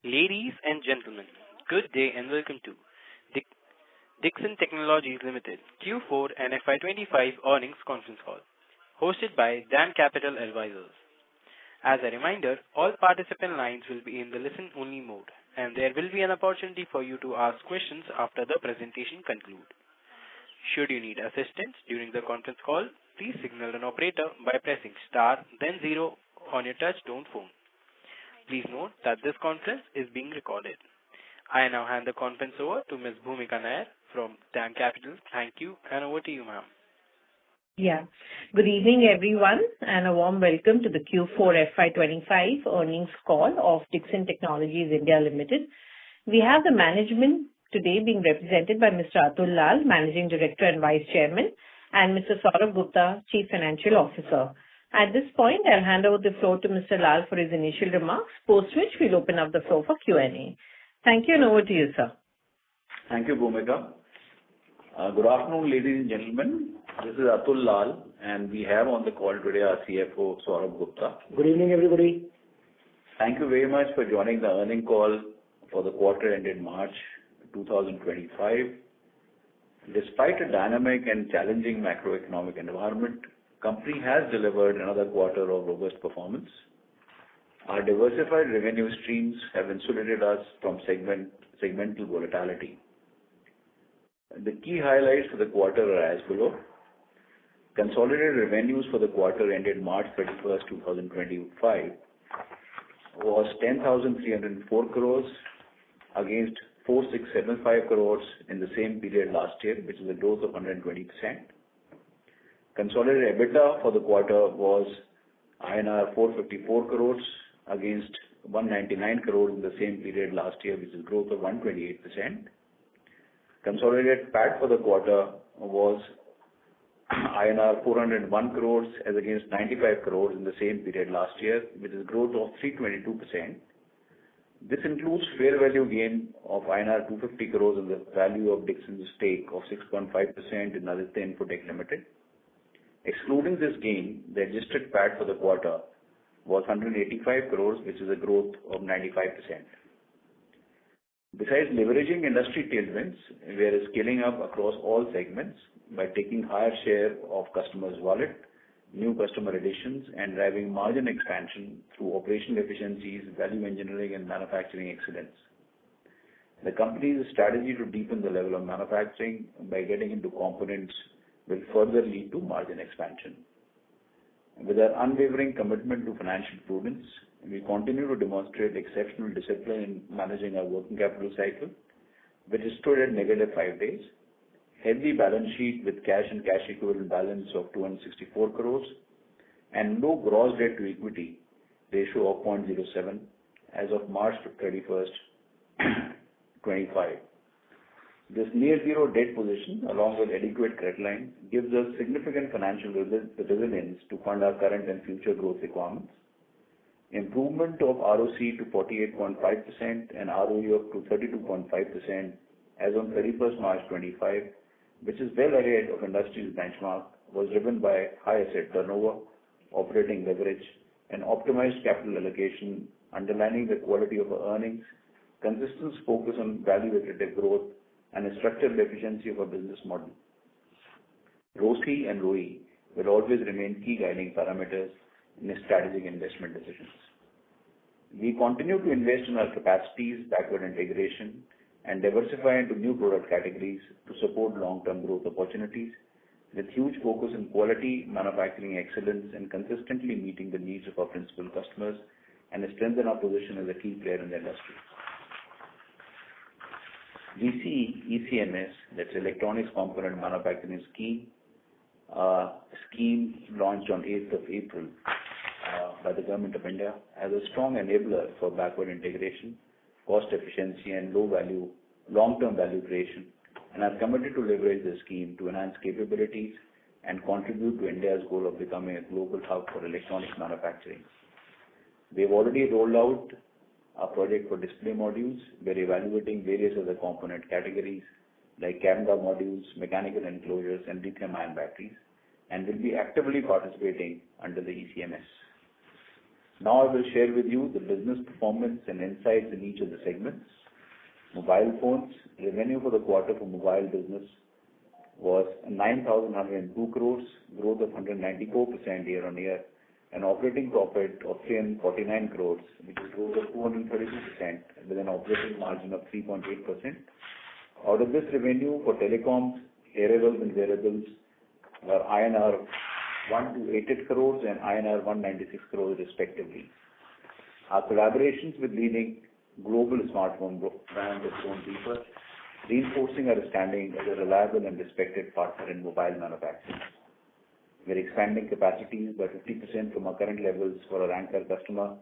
Ladies and gentlemen, good day and welcome to Dixon Technologies Limited Q4 and FY-25 earnings conference call, hosted by DAM Capital Advisors. As a reminder, all participant lines will be in the listen-only mode, and there will be an opportunity for you to ask questions after the presentation concludes. Should you need assistance during the conference call, please signal an operator by pressing star then zero on your touch-tone phone. Please note that this conference is being recorded. I now hand the conference over to Ms. Bhumika Nair from DAM Capital. Thank you, and over to you, ma'am. Yeah. Good evening, everyone, and a warm welcome to the Q4 FY25 earnings call of Dixon Technologies India Limited. We have the management today being represented by Mr. Atul Lal, Managing Director and Vice Chairman, and Mr. Saurabh Gupta, Chief Financial Officer. At this point, I'll hand over the floor to Mr. Lal for his initial remarks, post which we'll open up the floor for Q&A. Thank you, and over to you, sir. Thank you, Bhumika. Good afternoon, ladies and gentlemen. This is Atul Lal, and we have on the call today our CFO, Saurabh Gupta. Good evening, everybody. Thank you very much for joining the earnings call for the quarter ended March 2025. Despite a dynamic and challenging macroeconomic environment, company has delivered another quarter of robust performance. Our diversified revenue streams have insulated us from segmental volatility. The key highlights for the quarter are as below. Consolidated revenues for the quarter ended March 31st, 2025 was 10,304 crores against 4,675 crores in the same period last year, which is a growth of 120%. Consolidated EBITDA for the quarter was INR 454 crores against 199 crores in the same period last year, which is growth of 128%. Consolidated PAT for the quarter was INR 401 crores as against 95 crores in the same period last year, which is growth of 322%. This includes fair value gain of INR 250 crores in the value of Dixon's stake of 6.5% in Aditya Infotech Limited. Excluding this gain, the adjusted PAT for the quarter was 185 crores, which is a growth of 95%. Besides leveraging industry tailwinds, we are scaling up across all segments by taking higher share of customers' wallet, new customer additions, and driving margin expansion through operational efficiencies, value engineering, and manufacturing excellence. The company's strategy to deepen the level of manufacturing by getting into components will further lead to margin expansion. With our unwavering commitment to financial prudence, we continue to demonstrate exceptional discipline in managing our working capital cycle, which is stood at -5 days, healthy balance sheet with cash and cash equivalent balance of 264 crores, and low gross debt to equity ratio of 0.07 as of March 31st, 25. This near zero debt position, along with adequate credit line, gives us significant financial resilience to fund our current and future growth requirements. Improvement of ROC to 48.5% and ROE to 32.5% as on 31st March 25, which is well ahead of industry's benchmark, was driven by high asset turnover, operating leverage, and optimized capital allocation, underlining the quality of our earnings, consistent focus on value-accretive growth, and a structural efficiency of our business model. ROCE and ROE will always remain key guiding parameters in strategic investment decisions. We continue to invest in our capacities, backward integration, and diversify into new product categories to support long-term growth opportunities, with huge focus on quality, manufacturing excellence, and consistently meeting the needs of our principal customers, and strengthen our position as a key player in the industry. GCE ECMS, that's Electronics Component Manufacturing Scheme launched on 8th of April by the Government of India as a strong enabler for backward integration, cost efficiency, and long-term value creation, and are committed to leverage the scheme to enhance capabilities and contribute to India's goal of becoming a global hub for electronics manufacturing. We have already rolled out a project for display modules. We are evaluating various other component categories like camera modules, mechanical enclosures, and lithium-ion batteries, and will be actively participating under the ECMS. Now I will share with you the business performance and insights in each of the segments. Mobile phones, revenue for the quarter for mobile business was 9,102 crores, growth of 194% year-on-year, and operating profit of 349 crores, which is growth of 232% with an operating margin of 3.8%. Out of this revenue for telecoms, hearables and wearables were INR 1,288 crores and INR 196 crores respectively. Our collaborations with leading global smartphone brands have grown deeper, reinforcing our standing as a reliable and respected partner in mobile manufacturing. We are expanding capacities by 50% from our current levels for our anchor customer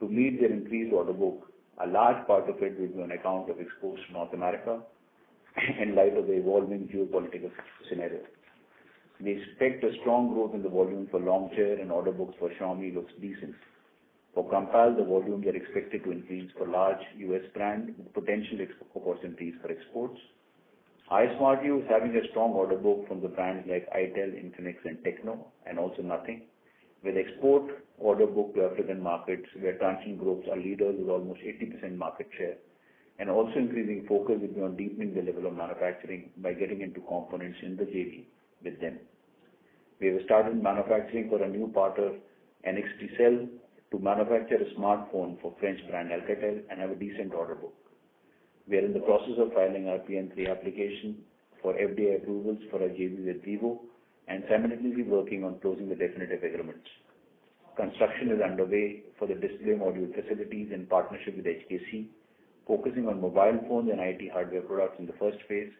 to meet their increased order book. A large part of it will be on account of exports to North America in light of the evolving geopolitical scenario. We expect a strong growth in the volume for Longcheer, and order books for Xiaomi looks decent. For Compal, the volumes are expected to increase for large US brand with potential opportunities for exports. iSmartU is having a strong order book from the brands like Itel, Infinix and Techno, and also Nothing. With export order book to African markets where Transsion Groups are leaders with almost 80% market share, and also increasing focus will be on deepening the level of manufacturing by getting into components in the JV with them. We have started manufacturing for a new partner, NXT Cell, to manufacture a smartphone for French brand Alcatel and have a decent order book. We are in the process of filing our PN3 application for FDA approvals for our JV with Vivo and simultaneously working on closing the definitive agreements. Construction is underway for the display module facilities in partnership with HKC, focusing on mobile phones and IT hardware products in the first phase,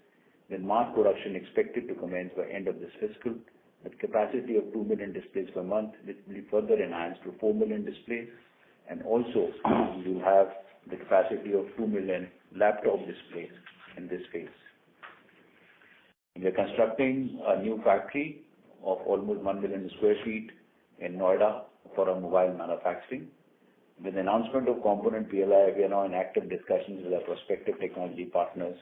with mass production expected to commence by end of this fiscal, with capacity of 2 million displays per month, which will be further enhanced to 4 million displays, and also we will have the capacity of 2 million laptop displays in this phase. We are constructing a new factory of almost 1 million square feet in Noida for our mobile manufacturing. With the announcement of component PLI, we are now in active discussions with our prospective technology partners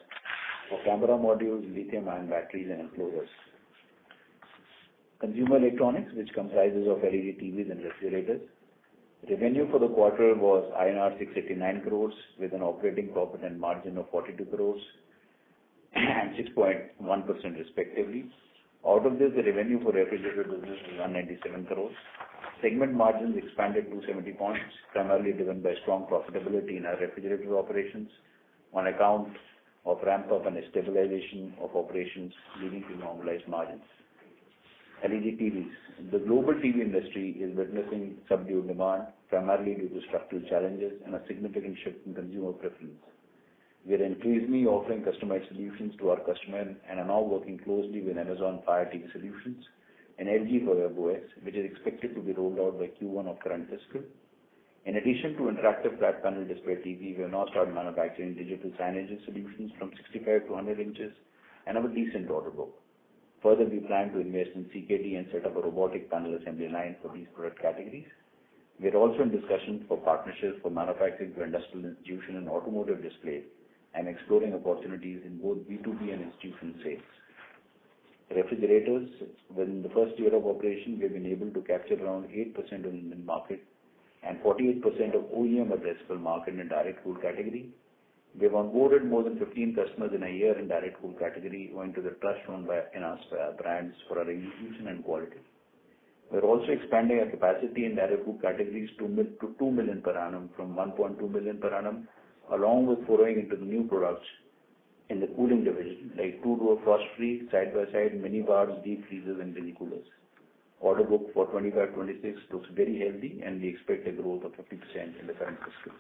for camera modules, lithium-ion batteries and enclosures. Consumer electronics, which comprises of LED TVs and refrigerators. Revenue for the quarter was INR 689 crores with an operating profit and margin of 42 crores and 6.1% respectively. Out of this, the revenue for refrigerator business is 197 crores. Segment margins expanded 270 points, primarily driven by strong profitability in our refrigerator operations on account of ramp-up and stabilization of operations leading to normalized margins. LED TVs. The global TV industry is witnessing subdued demand, primarily due to structural challenges and a significant shift in consumer preference. We are increasingly offering customized solutions to our customers and are now working closely with Amazon Fire TV Solutions and LG for WebOS, which is expected to be rolled out by Q1 of current fiscal. In addition to interactive flat panel display TV, we have now started manufacturing digital signage solutions from 65 to 100 inches and have a decent order book. Further, we plan to invest in CKD and set up a robotic panel assembly line for these product categories. We are also in discussions for partnerships for manufacturing for industrial institution and automotive displays and exploring opportunities in both B2B and institutional sales. Refrigerators, within the first year of operation, we have been able to capture around 8% of the Indian market and 48% of OEM addressable market in direct cool category. We have onboarded more than 15 customers in a year in direct cool category owing to the trust shown by enhanced brands for our execution and quality. We are also expanding our capacity in direct cool categories to 2 million per annum from 1.2 million per annum, along with foraying into the new products in the cooling division like two-door frost-free, side-by-side, mini bars, deep freezers and mini coolers. Order book for 25-26 looks very healthy and we expect a growth of 50% in the current fiscal.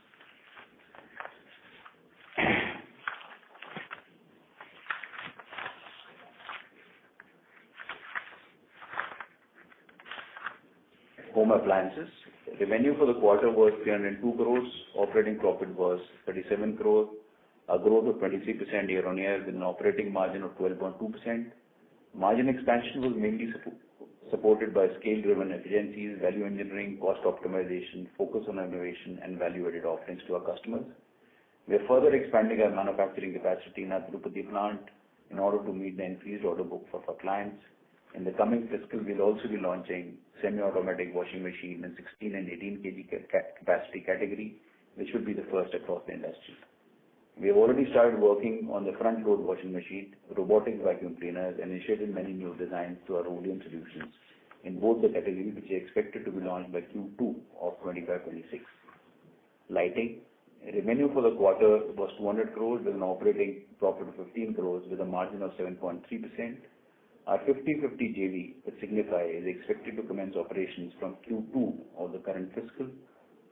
Home appliances. Revenue for the quarter was 302 crores. Operating profit was 37 crores, a growth of 23% year-on-year with an operating margin of 12.2%. Margin expansion was mainly supported by scale-driven efficiencies, value engineering, cost optimization, focus on innovation, and value-added offerings to our customers. We are further expanding our manufacturing capacity in our Tirupati plant in order to meet the increased order book for our clients. In the coming fiscal, we'll also be launching semi-automatic washing machine in 16 and 18 kg capacity category, which will be the first across the industry. We have already started working on the front load washing machine, robotic vacuum cleaners, and initiated many new designs to our ODM solutions in both the categories, which are expected to be launched by Q2 of 25-26. Lighting. Revenue for the quarter was 200 crores with an operating profit of 15 crores with a margin of 7.3%. Our 50/50 JV with Signify is expected to commence operations from Q2 of the current fiscal,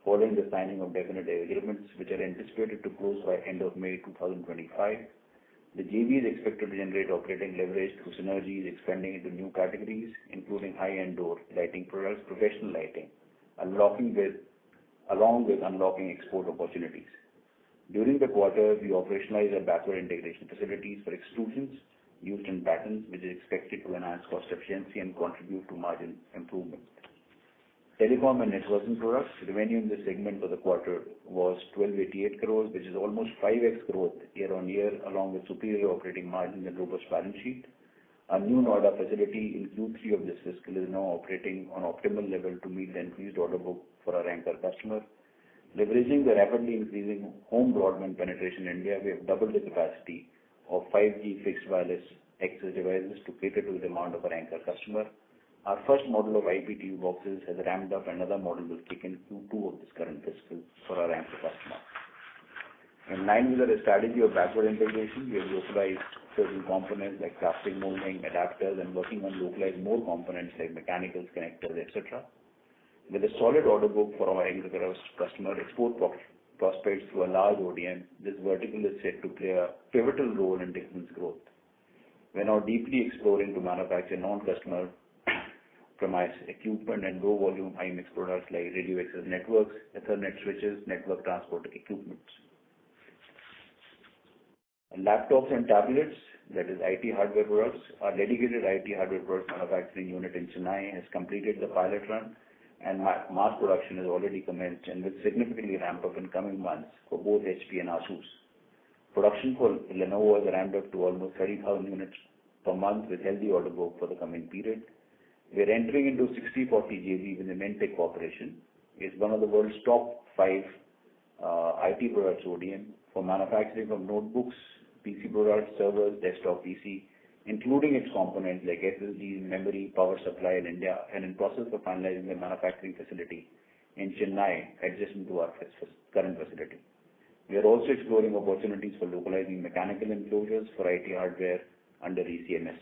following the signing of definitive agreements, which are anticipated to close by end of May 2025. The JV is expected to generate operating leverage through synergies, expanding into new categories, including high-end door lighting products, professional lighting, along with unlocking export opportunities. During the quarter, we operationalized our backward integration facilities for extrusions used in patents, which is expected to enhance cost efficiency and contribute to margin improvement. Telecom and networking products. Revenue in this segment for the quarter was 1,288 crores, which is almost 5x growth year-on-year, along with superior operating margins and robust balance sheet. Our new Noida facility in Q3 of this fiscal is now operating on optimal level to meet the increased order book for our anchor customer. Leveraging the rapidly increasing home broadband penetration in India, we have doubled the capacity of 5G fixed wireless access devices to cater to the demand of our anchor customer. Our first model of IPTV boxes has ramped up. Another model will kick in Q2 of this current fiscal for our anchor customer. In line with our strategy of backward integration, we have localized certain components like casting, molding, adapters, and working on localized more components like mechanicals, connectors, etc. With a solid order book for our anchor customer export prospects through a large ODM, this vertical is set to play a pivotal role in Dixon's growth. We are now deeply exploring to manufacture non-customer premise equipment and low volume high mix products like radio access networks, Ethernet switches, network transport equipment. Laptops and tablets, that is IT hardware products. Our dedicated IT hardware product manufacturing unit in Chennai has completed the pilot run and mass production has already commenced and will significantly ramp up in coming months for both HP and Asus. Production for Lenovo has ramped up to almost 30,000 units per month with healthy order book for the coming period. We are entering into 60/40 JV with the Mentech Corporation. It's one of the world's top 5 IT products ODM for manufacturing of notebooks, PC products, servers, desktop PC, including its components like SSD, memory, power supply in India, and in process of finalizing the manufacturing facility in Chennai adjacent to our current facility. We are also exploring opportunities for localizing mechanical enclosures for IT hardware under ECMS.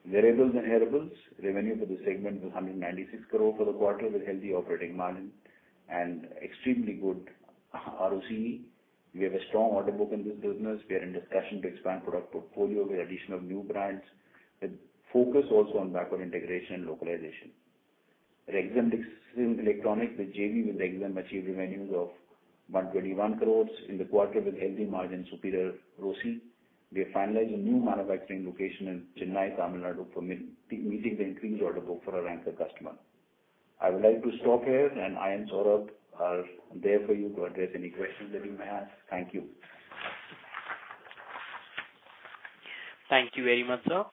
Wearables and hearables, revenue for the segment was 196 crore for the quarter with healthy operating margin and extremely good ROCE. We have a strong order book in this business. We are in discussion to expand product portfolio with addition of new brands, with focus also on backward integration and localization. Dixon Electronics, the JV with Dixon, achieved revenues of 121 crores in the quarter with healthy margin, superior ROCE. We have finalized a new manufacturing location in Chennai, Tamil Nadu for meeting the increased order book for our anchor customer. I would like to stop here, and I and Saurabh are there for you to address any questions that you may have. Thank you. Thank you very much, sir.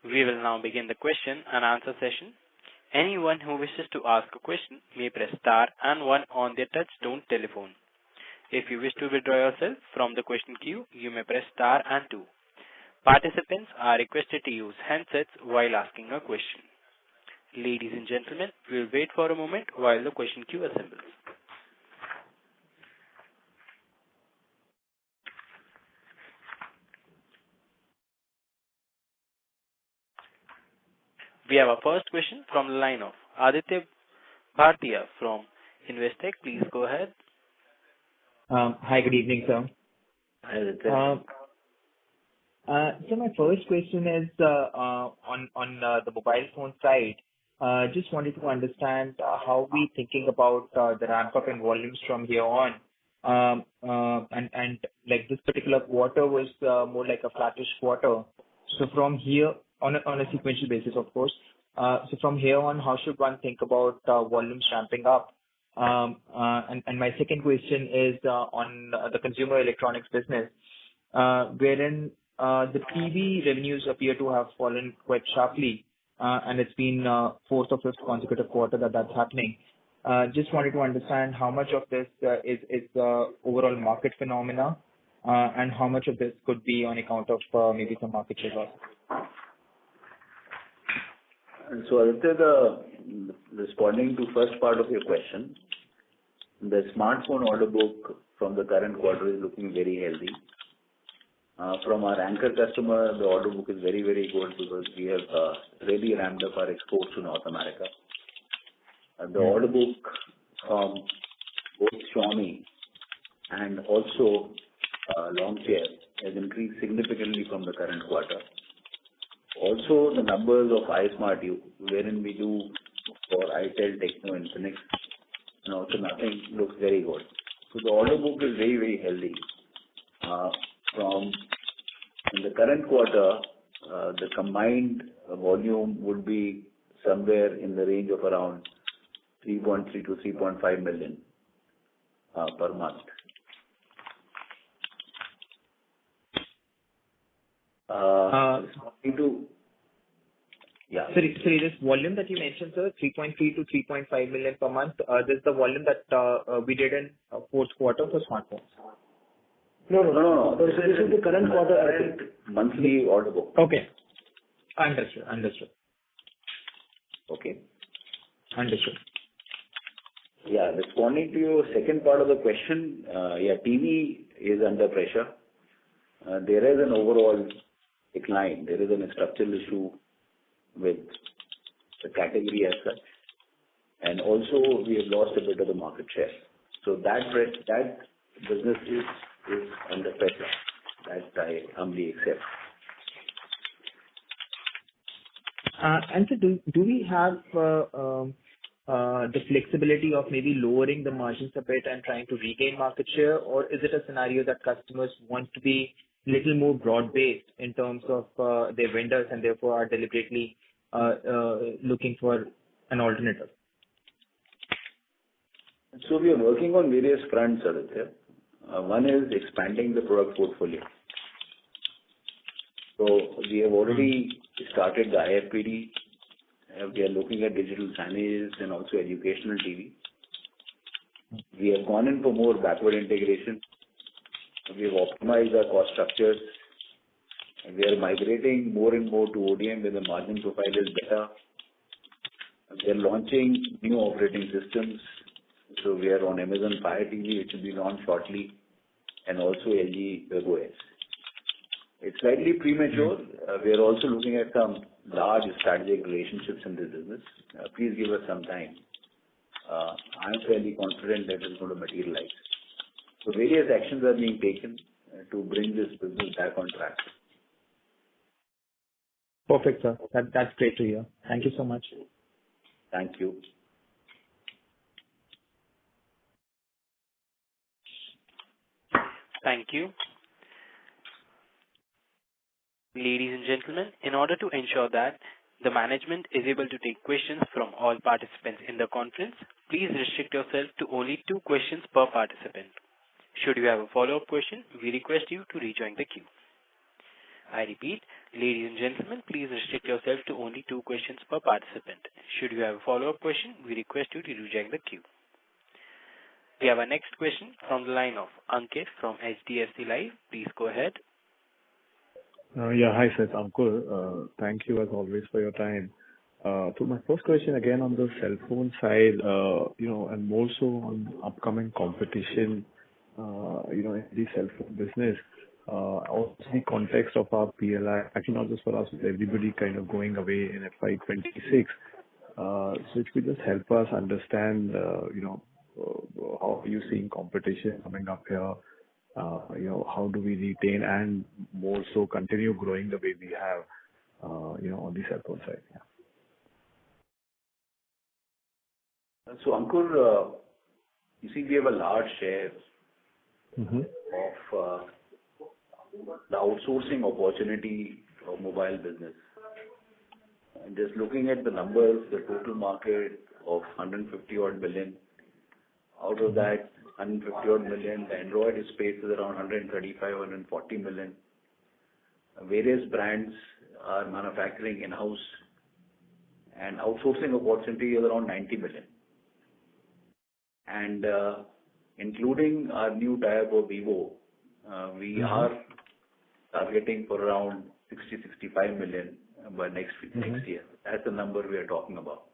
We will now begin the question and answer session. Anyone who wishes to ask a question may press star and 1 on their touch-tone telephone. If you wish to withdraw yourself from the question queue, you may press star and 2. Participants are requested to use handsets while asking a question. Ladies and gentlemen, we will wait for a moment while the question queue assembles. We have our first question from the line of Aditya Bhartia from Investec. Please go ahead. Hi, good evening, sir. Hi, Aditya. So my first question is on the mobile phone side. Just wanted to understand how we thinking about the ramp up in volumes from here on. And like this particular quarter was more like a flattish quarter. So from here on a sequential basis, of course. So from here on, how should one think about volumes ramping up? And my second question is on the consumer electronics business, wherein the TV revenues appear to have fallen quite sharply. and it's been fourth or fifth consecutive quarter that that's happening. Just wanted to understand how much of this is overall market phenomena, and how much of this could be on account of maybe some market share loss. So Aditya, responding to first part of your question, the smartphone order book from the current quarter is looking very healthy. From our anchor customer, the order book is very, very good because we have really ramped up our exports to North America. The order book from both Xiaomi and also Longcheer has increased significantly from the current quarter. Also, the numbers of iSmartU, wherein we do for itel, Techno, Infinix, and also nothing looks very good. So the order book is very, very healthy. From in the current quarter, the combined volume would be somewhere in the range of around 3.3 to 3.5 million per month. Sorry, this volume that you mentioned, sir, 3.3 to 3.5 million per month, this is the volume that we did in fourth quarter for smartphones. No. This is the current quarter monthly order book. Okay. Understood. Okay. Understood. Yeah, responding to your second part of the question, TV is under pressure. There is an overall decline. There is a structural issue with the category as such. And also, we have lost a bit of the market share. So that business is under pressure. That I humbly accept. And so do we have the flexibility of maybe lowering the margins a bit and trying to regain market share, or is it a scenario that customers want to be little more broad-based in terms of their vendors and therefore are deliberately looking for an alternative? So we are working on various fronts, Aditya. One is expanding the product portfolio. So we have already started the IFPD. We are looking at digital signages and also educational TV. We have gone in for more backward integration. We have optimized our cost structures. We are migrating more and more to ODM where the margin profile is better. We are launching new operating systems. So we are on Amazon Fire TV, which will be launched shortly, and also LG WebOS. It's slightly premature. We are also looking at some large strategic relationships in this business. Please give us some time. I'm fairly confident that it's going to materialize. So various actions are being taken to bring this business back on track. Perfect, sir. That's great to hear. Thank you so much. Thank you. Thank you. Ladies and gentlemen, in order to ensure that the management is able to take questions from all participants in the conference, please restrict yourself to only 2 questions per participant. Should you have a follow-up question, we request you to rejoin the queue. I repeat, ladies and gentlemen, please restrict yourself to only 2 questions per participant. Should you have a follow-up question, we request you to rejoin the queue. We have our next question from the line of Ankit from HDFC Life. Please go ahead. Hi, sir. Ankur. Thank you as always for your time. So my first question again on the cell phone side, and more so on upcoming competition, in the cell phone business. Also the context of our PLI, actually not just for us, with everybody kind of going away in FY-2026. So if you could just help us understand, how are you seeing competition coming up here? How do we retain and more so continue growing the way we have, on the cell phone side? Yeah. So Ankur, you see, we have a large share of the outsourcing opportunity of mobile business. And just looking at the numbers, the total market of 150 odd million, out of that 150 odd million, the Android space is around 135, 140 million. Various brands are manufacturing in-house and outsourcing opportunity is around 90 million. And including our new tie-up of Vivo, we are targeting for around 60-65 million by next year. That's the number we are talking about.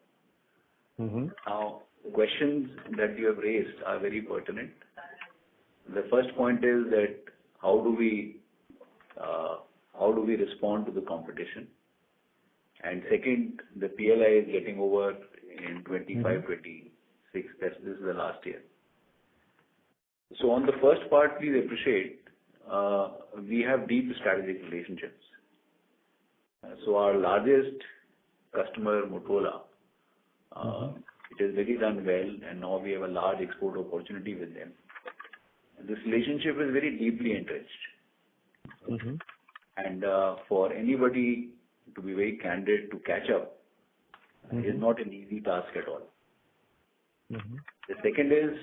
Now, the questions that you have raised are very pertinent. The first point is that how do we respond to the competition? And second, the PLI is getting over in 25-26. This is the last year. So on the first part, please appreciate we have deep strategic relationships. So our largest customer, Motorola, it has really done well, and now we have a large export opportunity with them. This relationship is very deeply entrenched. And for anybody to be very candid, to catch up, is not an easy task at all. The second is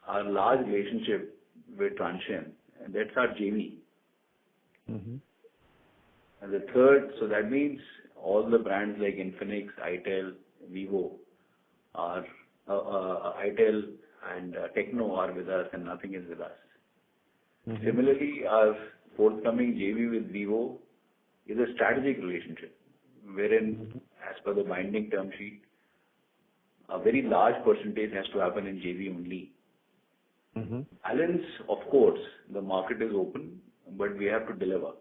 our large relationship with Transsion, and that's our JV. And the third, so that means all the brands like Infinix, itel, Vivo, are itel and Techno are with us, and nothing is with us. Similarly, our forthcoming JV with Vivo is a strategic relationship, wherein, as per the binding term sheet, a very large percentage has to happen in JV only. Balance, of course, the market is open, but we have to deliver.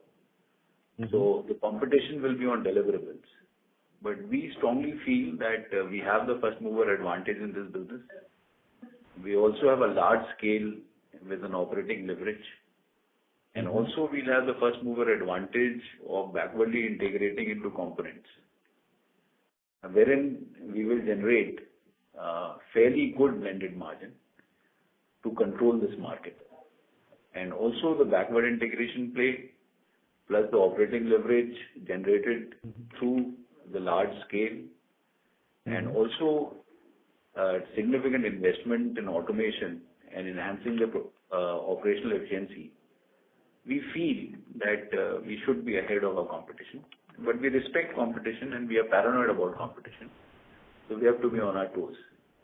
So the competition will be on deliverables. But we strongly feel that we have the first mover advantage in this business. We also have a large scale with an operating leverage. And also we'll have the first mover advantage of backwardly integrating into components, wherein we will generate fairly good blended margin to control this market. And also the backward integration play plus the operating leverage generated through the large scale and also significant investment in automation and enhancing the operational efficiency. We feel that we should be ahead of our competition, but we respect competition and we are paranoid about competition. So we have to be on our toes.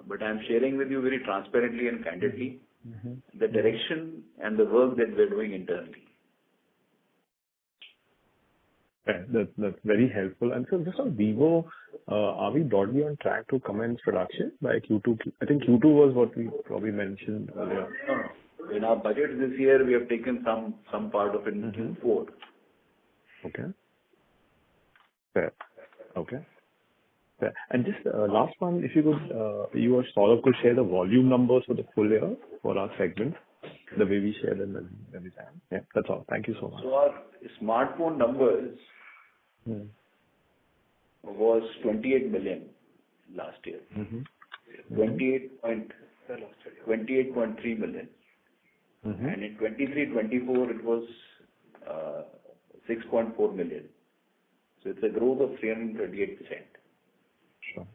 But I am sharing with you very transparently and candidly the direction and the work that we are doing internally. That's very helpful. And so just on Vivo, are we broadly on track to commence production by Q2? I think Q2 was what we probably mentioned earlier. No. In our budget this year, we have taken some part of it in Q4. Okay. Fair. Okay. Fair. And just last one, if you could, you or Saurabh could share the volume numbers for the full year for our segment, the way we share them every time. Yeah, that's all. Thank you so much. So our smartphone numbers was 28 million last year. 28.3 million. And in 23-24, it was 6.4 million. So it's a growth of 338%. Sure.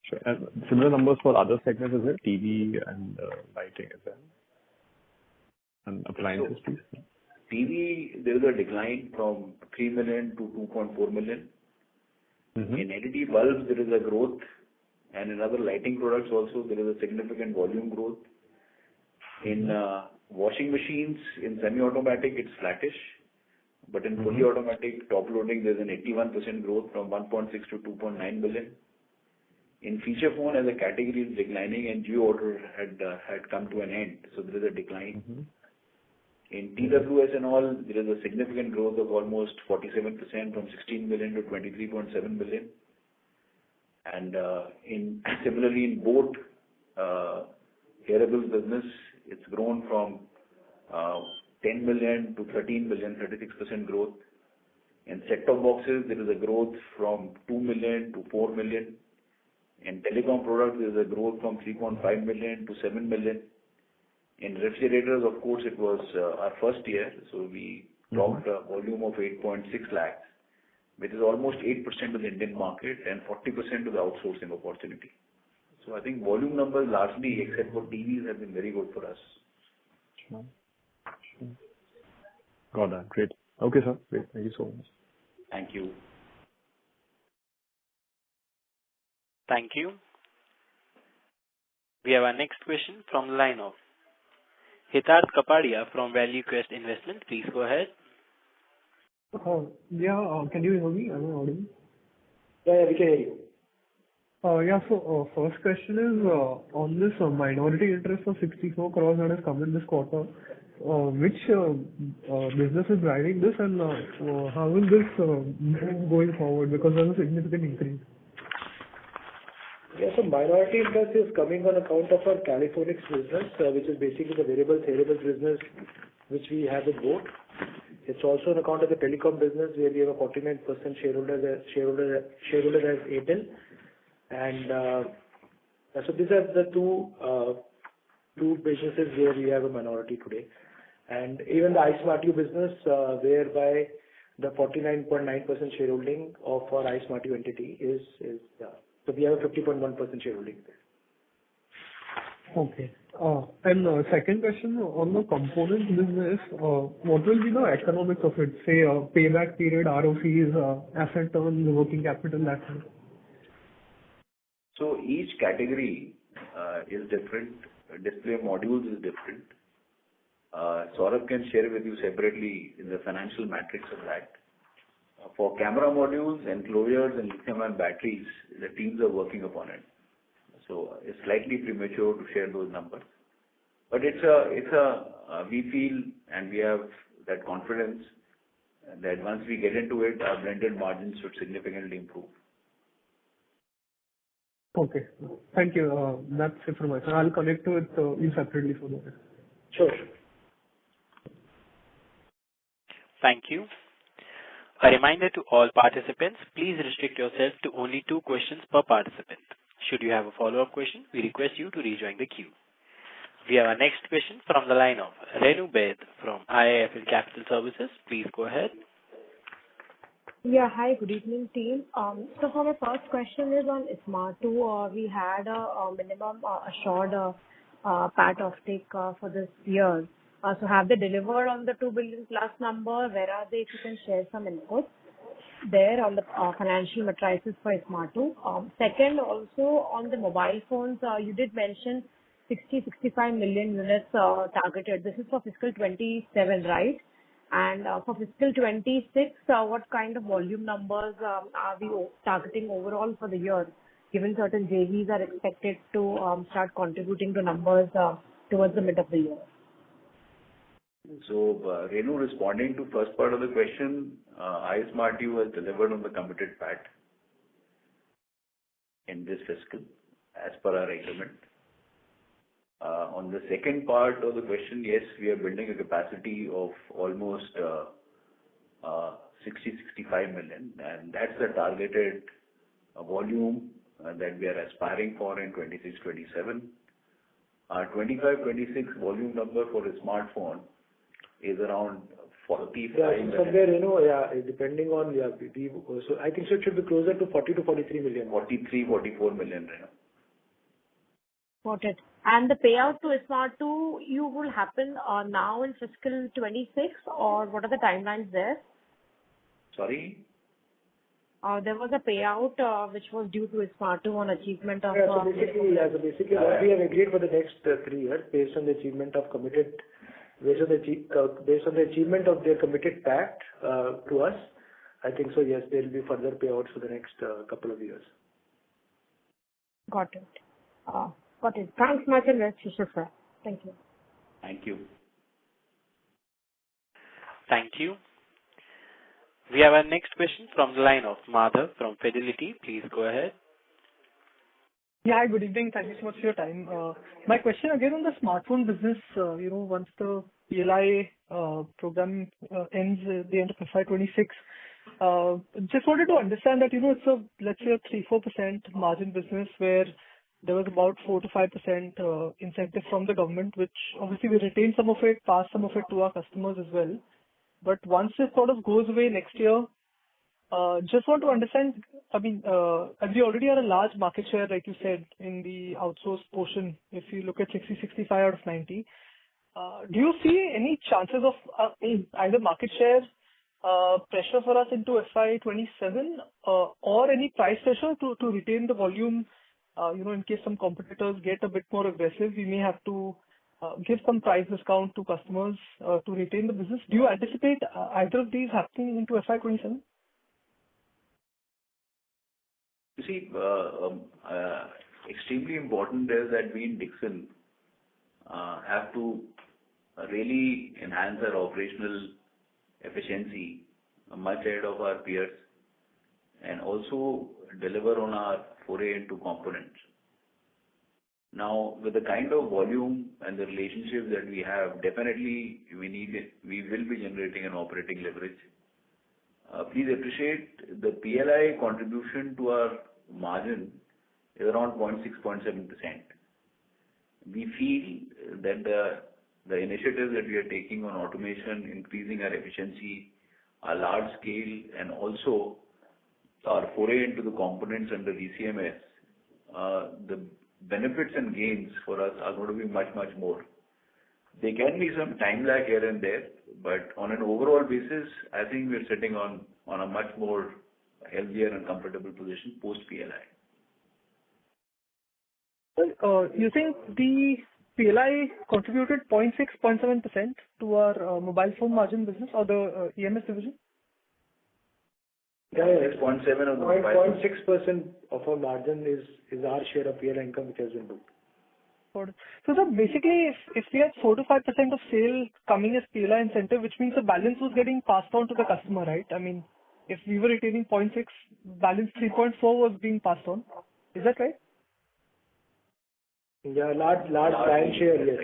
Sure. And similar numbers for other segments as well, TV and lighting as well, and appliances, please. TV, there is a decline from 3 million to 2.4 million. In LED bulbs, there is a growth, and in other lighting products also, there is a significant volume growth. In washing machines, in semi-automatic, it's flattish, but in fully automatic top loading, there's an 81% growth from 1.6 to 2.9 billion. In feature phone, as a category, is declining, and Jio order had come to an end, so there is a decline. In TWS and all, there is a significant growth of almost 47% from 16 million to 23.7 million. And similarly in boat hearables business, it's grown from 10 million to 13 million, 36% growth. In set-top boxes, there is a growth from 2 million to 4 million. In telecom products, there is a growth from 3.5 million to 7 million. In refrigerators, of course, it was our first year, so we clocked a volume of 8.6 lakhs, which is almost 8% of the Indian market and 40% of the outsourcing opportunity. So I think volume numbers largely, except for TVs, have been very good for us. Sure. Got that. Great. Okay, sir. Great. Thank you so much. Thank you. Thank you. We have our next question from the line of Hitarth Kapadia from Value Quest Investment. Please go ahead. Can you hear me? Am I audible? Yeah, we can hear you. First question is on this minority interest of 64 crores that has come in this quarter. Which business is driving this, and how will this move going forward? Because there's a significant increase. Yeah, so minority interest is coming on account of our Caliphonics business, which is basically the wearables business which we have with both. It's also on account of the telecom business where we have a 49% shareholder as Airtel. And so these are the two businesses where we have a minority today. And even the iSmartu business, whereby the 49.9% shareholding of our iSmartu entity is so we have a 50.1% shareholding there. Okay. And second question on the components business, what will be the economics of it? Say payback period, ROCs, asset turns, working capital, that kind. So each category is different. Display modules is different. Saurabh can share with you separately in the financial matrix of that. For camera modules, enclosures, and lithium-ion batteries, the teams are working upon it. So it's slightly premature to share those numbers. But we feel and we have that confidence that once we get into it, our blended margins should significantly improve. Okay. Thank you. That's it from my side. I'll connect to it you separately for that. Sure. Thank you. A reminder to all participants, please restrict yourself to only 2 questions per participant. Should you have a follow-up question, we request you to rejoin the queue. We have our next question from the line of Renu Baid from IIFL Capital Services. Please go ahead. Yeah, hi, good evening, team. So for my first question is on iSmartu. We had a minimum assured PAT offtake for this year. So have they delivered on the 2 billion plus number? Where are they? If you can share some inputs there on the financial matrices for iSmartu. Second, also on the mobile phones, you did mention 65 million units targeted. This is for fiscal 27, right? And for fiscal 26, what kind of volume numbers are we targeting overall for the year, given certain JVs are expected to start contributing to numbers towards the mid of the year? So, Renu, responding to first part of the question, iSmartu has delivered on the committed PAT in this fiscal as per our agreement. On the second part of the question, yes, we are building a capacity of almost 65 million, and that's the targeted volume that we are aspiring for in 26-27. Our 25-26 volume number for a smartphone is around 45 million. Somewhere, depending on, so I think so it should be closer to 40 to 43 million. 44 million, Renu. Got it. And the payout to iSmartu, you will happen now in fiscal 26, or what are the timelines there? Sorry? There was a payout which was due to iSmartu on achievement of... So basically what we have agreed for the next 3 years based on the achievement of their committed PAT to us. I think so, yes, there will be further payouts for the next couple of years. Got it. Got it. Thanks much and best wishes, sir. Thank you. Thank you. Thank you. We have our next question from the line of Madhav from Fidelity. Please go ahead. Yeah, good evening. Thank you so much for your time. My question again on the smartphone business, once the PLI program ends at the end of FY-26, just wanted to understand that, it's a, let's say, a 3-4% margin business where there was about 4 to 5% incentive from the government, which obviously we retain some of it, pass some of it to our customers as well. But once it sort of goes away next year, just want to understand, and we already are a large market share, like you said, in the outsourced portion. If you look at 65 out of 90, do you see any chances of either market share pressure for us into FY27, or any price pressure to retain the volume, in case some competitors get a bit more aggressive, we may have to give some price discount to customers to retain the business. Do you anticipate either of these happening into FY27? You see, extremely important is that we in Dixon have to really enhance our operational efficiency much ahead of our peers, and also deliver on our foray into components. Now, with the kind of volume and the relationships that we have, definitely we will be generating an operating leverage. Please appreciate the PLI contribution to our margin is around 0.6-0.7%. We feel that the initiatives that we are taking on automation, increasing our efficiency, our large scale, and also our foray into the components under VCMS, the benefits and gains for us are going to be much, much more. There can be some time lag here and there, but on an overall basis, I think we're sitting on a much more healthier and comfortable position post PLI. Well, you think the PLI contributed 0.6-0.7% to our mobile phone margin business or the EMS division? Yeah, it's 0.7 of the mobile. 0.6% of our margin is our share of PLI income which has been booked. Got it. So basically, if we had 4 to 5% of sale coming as PLI incentive, which means the balance was getting passed on to the customer, right? I mean, if we were retaining 0.6, balance 3.4 was being passed on. Is that right? Yeah, large client share, yes.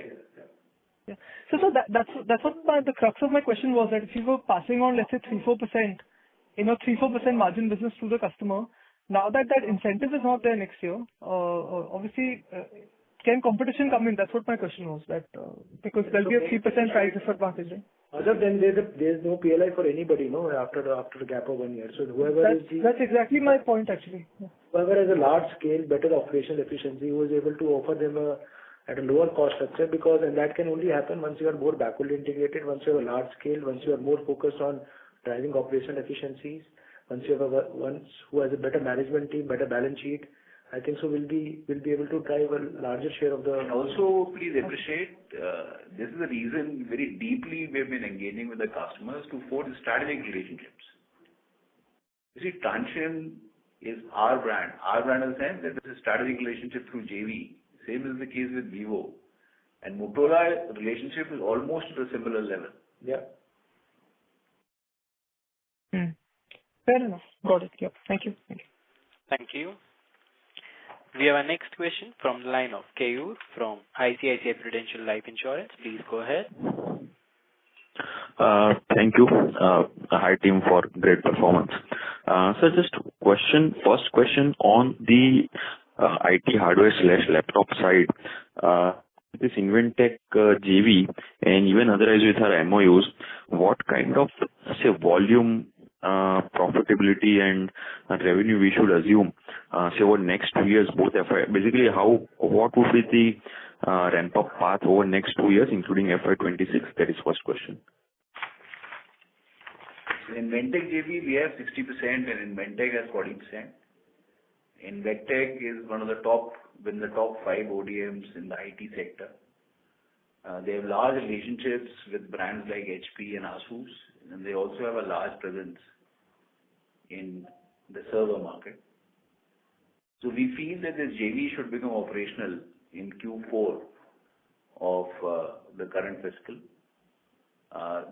Yeah. So that's what the crux of my question was, that if you were passing on, let's say 3-4%, 3-4% margin business to the customer, now that incentive is not there next year, obviously, can competition come in? That's what my question was, that because there'll be a 3% price disadvantage, right? Other than there's no PLI for anybody, no, after the gap of 1 year. So That's exactly my point, actually. Yeah. Whoever has a large scale, better operational efficiency, who is able to offer them at a lower cost structure, and that can only happen once you are more backward integrated, once you have a large scale, once you are more focused on driving operational efficiencies, once you have who has a better management team, better balance sheet. I think so we'll be able to drive a larger share of the. And also, please appreciate, this is the reason very deeply we have been engaging with the customers to forge strategic relationships. You see, Transsion is our brand. Our brand in the sense that it's a strategic relationship through JV. Same is the case with Vivo. And Motorola relationship is almost at a similar level. Yeah. Fair enough. Got it. Yeah. Thank you. Thank you. We have our next question from the line of Keyur from ICICI Prudential Life Insurance. Please go ahead. Thank you. Hi team for great performance. So just first question on the IT hardware / laptop side. This Inventec JV and even otherwise with our MOUs, what kind of volume, profitability and revenue we should assume over next 2 years, basically what would be the ramp up path over next 2 years, including FY26? That is first question. In Inventec JV, we have 60% and Inventec has 40%. Inventec is one of the top 5 ODMs in the IT sector. They have large relationships with brands like HP and Asus, and they also have a large presence in the server market. So we feel that this JV should become operational in Q4 of the current fiscal.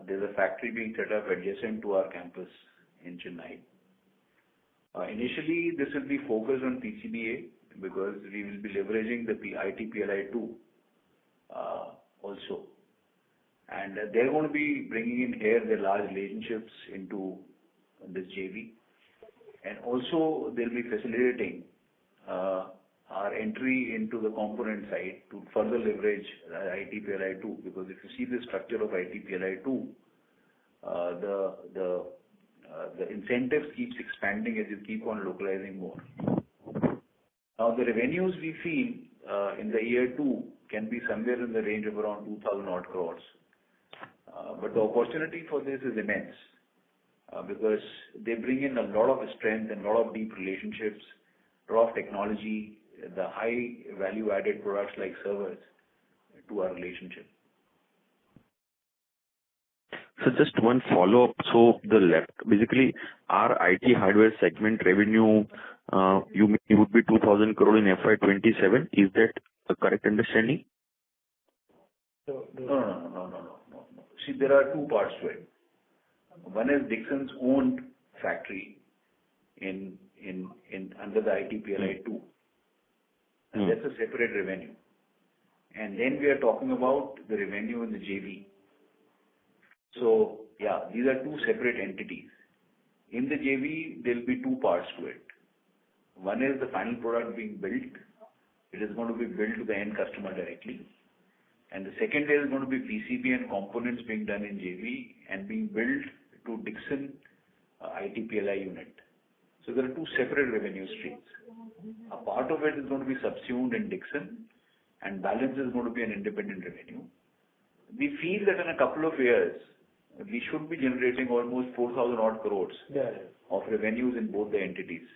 There's a factory being set up adjacent to our campus in Chennai. Initially, this will be focused on PCBA because we will be leveraging the IT PLI 2 also. And they're going to be bringing in here their large relationships into this JV. And also, they'll be facilitating our entry into the component side to further leverage IT PLI 2. Because if you see the structure of IT PLI 2, the incentives keeps expanding as you keep on localizing more. Now, the revenues we feel in the year 2 can be somewhere in the range of around 2,000 odd crores. But the opportunity for this is immense. because they bring in a lot of strength and a lot of deep relationships, a lot of technology, the high value-added products like servers to our relationship. So just one follow-up. So basically, our IT hardware segment revenue, it would be 2,000 crore in FY27. Is that a correct understanding? No. See, there are two parts to it. One is Dixon's owned factory in under the IT PLI 2. And that's a separate revenue. And then we are talking about the revenue in the JV. So, yeah, these are two separate entities. In the JV, there will be two parts to it. One is the final product being built. It is going to be built to the end customer directly. And the second is going to be PCB and components being done in JV and being built to Dixon IT PLI unit. So there are two separate revenue streams. A part of it is going to be subsumed in Dixon, and balance is going to be an independent revenue. We feel that in a couple of years, we should be generating almost 4,000 odd crores of revenues in both the entities.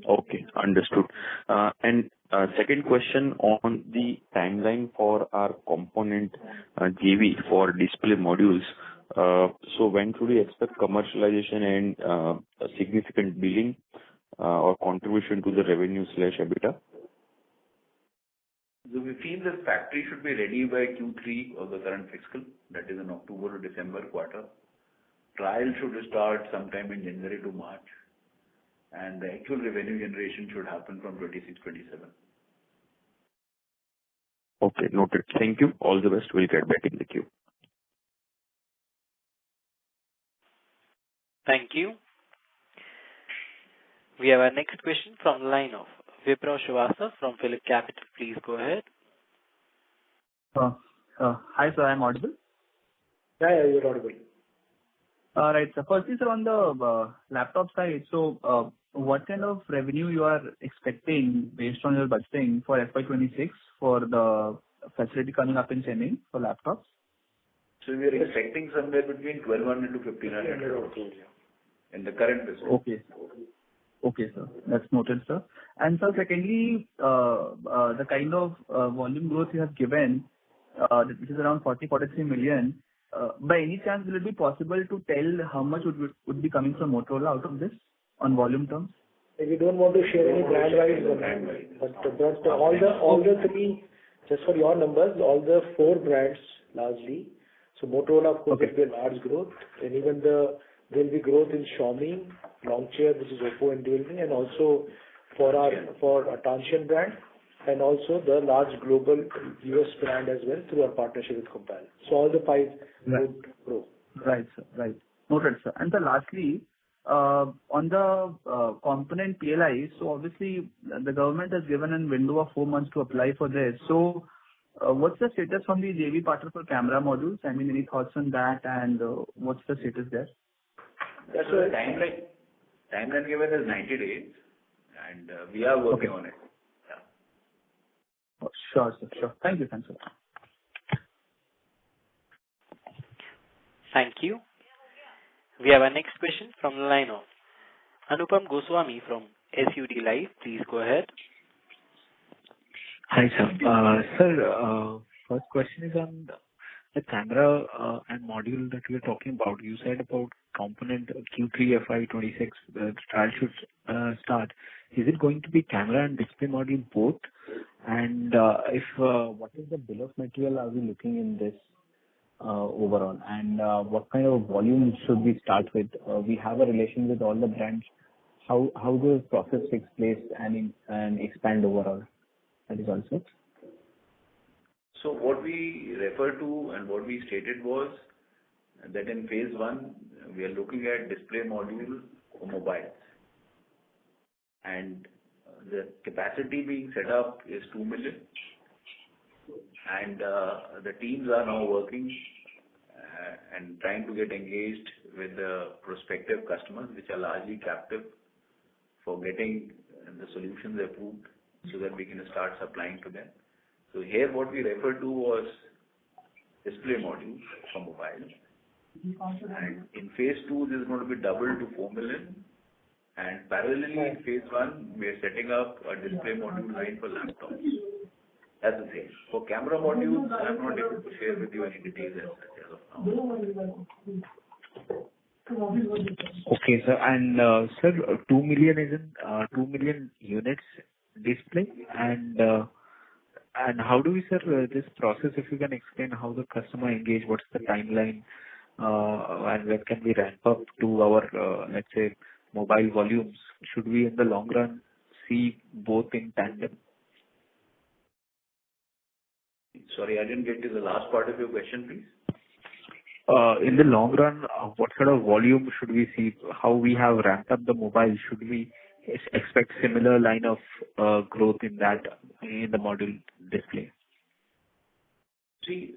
Okay, understood. And second question on the timeline for our component JV for display modules. So when should we expect commercialization and a significant billing or contribution to the revenue/EBITDA? So we feel the factory should be ready by Q3 of the current fiscal, that is in October to December quarter. Trial should start sometime in January to March, and the actual revenue generation should happen from 26-27. Okay, noted. Thank you. All the best. We'll get back in the queue. Thank you. We have our next question from the line of Vipraw Srivastava from Phillip Capital. Please go ahead. Hi, sir. I'm audible? Yeah, you're audible. Right. So firstly, sir, on the laptop side, so what kind of revenue you are expecting based on your budgeting for FY26 for the facility coming up in Chennai for laptops? So we are expecting somewhere between 1,200 to 1,500 crores in the current fiscal. Okay, sir. That's noted, sir. And sir, secondly, the kind of volume growth you have given, which is around 43 million, by any chance, will it be possible to tell how much would be coming from Motorola out of this on volume terms? We don't want to share any brand-wise, but all the three, just for your numbers, all the four brands largely. So Motorola, of course, will be a large growth, and even there will be growth in Xiaomi, Longcheer, which is Oppo and Realme, and also for our Transsion brand, and also the large global US brand as well through our partnership with Compal. So all the five would grow. Right, sir. Right. Noted, sir. And so lastly, on the component PLI, so obviously the government has given a window of 4 months to apply for this. So what's the status on the JV partner for camera modules? I mean, any thoughts on that, and what's the status there? That's the timeline. Timeline given is 90 days, and we are working on it. Yeah. Sure, sir. Sure. Thank you, sir. Thank you. We have our next question from the line of Anupam Goswami from SUD Life. Please go ahead. Hi, sir. Sir, first question is on the camera and module that we are talking about. You said about component Q3 FY26, the trial should start. Is it going to be camera and display module both? And what is the bill of material are we looking in this overall? And what kind of volume should we start with? We have a relation with all the brands. How does the process takes place and expand overall? That is also. So what we refer to and what we stated was that in phase 1, we are looking at display module for mobiles. And the capacity being set up is 2 million. And the teams are now working and trying to get engaged with the prospective customers, which are largely captive, for getting the solutions approved so that we can start supplying to them. So here what we refer to was display modules for mobile. And in phase 2, this is going to be doubled to 4 million. And parallelly, in phase 1, we are setting up a display module line for laptops. That's the same. For camera modules, I'm not able to share with you any details as of now. Okay, sir. And sir, 2 million is in 2 million units display. And how do we, sir, this process, if you can explain how the customer engage, what's the timeline, and when can we ramp up to our, let's say, mobile volumes? Should we, in the long run, see both in tandem? Sorry, I didn't get to the last part of your question, please. In the long run, what sort of volume should we see? How we have ramped up the mobile? Should we expect similar line of growth in that, in the module display? See,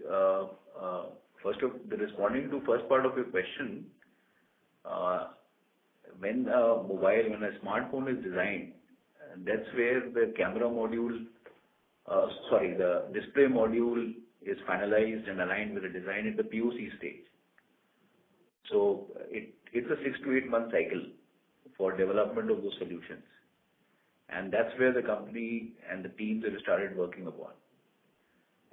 responding to first part of your question, when a smartphone is designed, that's where the the display module is finalized and aligned with the design in the POC stage. So it's a 6 to 8 month cycle for development of those solutions. And that's where the company and the teams have started working upon.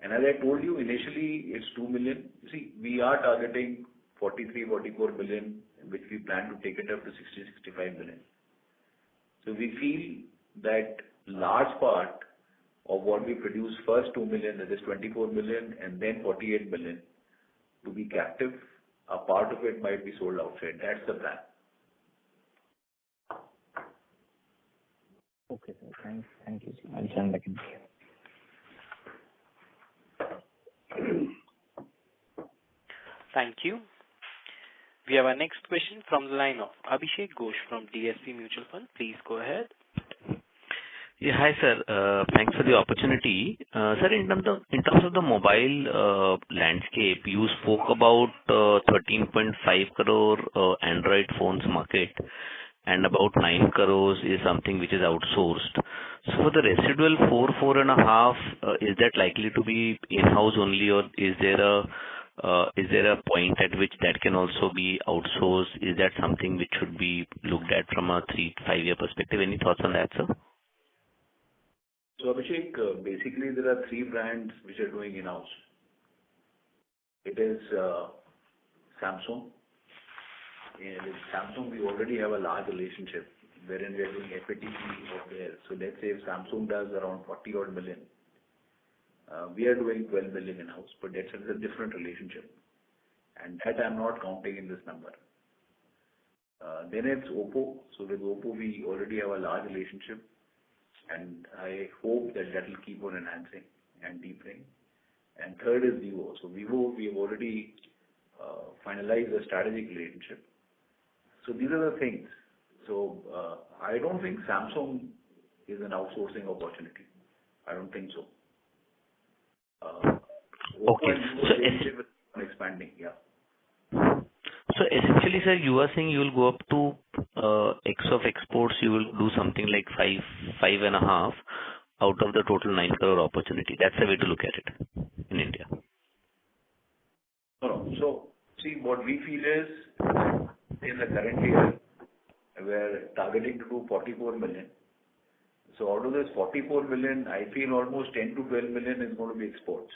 And as I told you, initially it's 2 million. You see, we are targeting 43, 44 million, which we plan to take it up to 60, 65 million. So we feel that large part of what we produce first 2 million, that is 24 million, and then 48 million to be captive. A part of it might be sold outside. That's the plan. Okay, sir. Thank you. I'll send back in. Thank you. We have our next question from the line of Abhishek Ghosh from DSP Mutual Fund. Please go ahead. Yeah, hi, sir. Thanks for the opportunity. Sir, in terms of the mobile landscape, you spoke about 13.5 crore Android phones market, and about 9 crores is something which is outsourced. So for the residual 4.5, is that likely to be in-house only, or is there a point at which that can also be outsourced? Is that something which should be looked at from a 3 to 5 year perspective? Any thoughts on that, sir? So Abhishek, basically there are 3 brands which are doing in-house. It is Samsung. With Samsung, we already have a large relationship wherein we are doing FATP of theirs. So let's say if Samsung does around 40 odd million, we are doing 12 million in-house, but that's a different relationship. And that I'm not counting in this number. Then it's Oppo. So with Oppo, we already have a large relationship. And I hope that will keep on enhancing and deepening. And third is Vivo. So Vivo, we have already finalized a strategic relationship. So these are the things. So I don't think Samsung is an outsourcing opportunity. I don't think so. Okay. So expanding, yeah. So essentially, sir, you are saying you will go up to X of exports, you will do something like 5.5 out of the total 9 crore opportunity. That's the way to look at it in India. No. So, see, what we feel is in the current year, we're targeting to do 44 million. So out of this 44 million, I feel almost 10 to 12 million is going to be exports.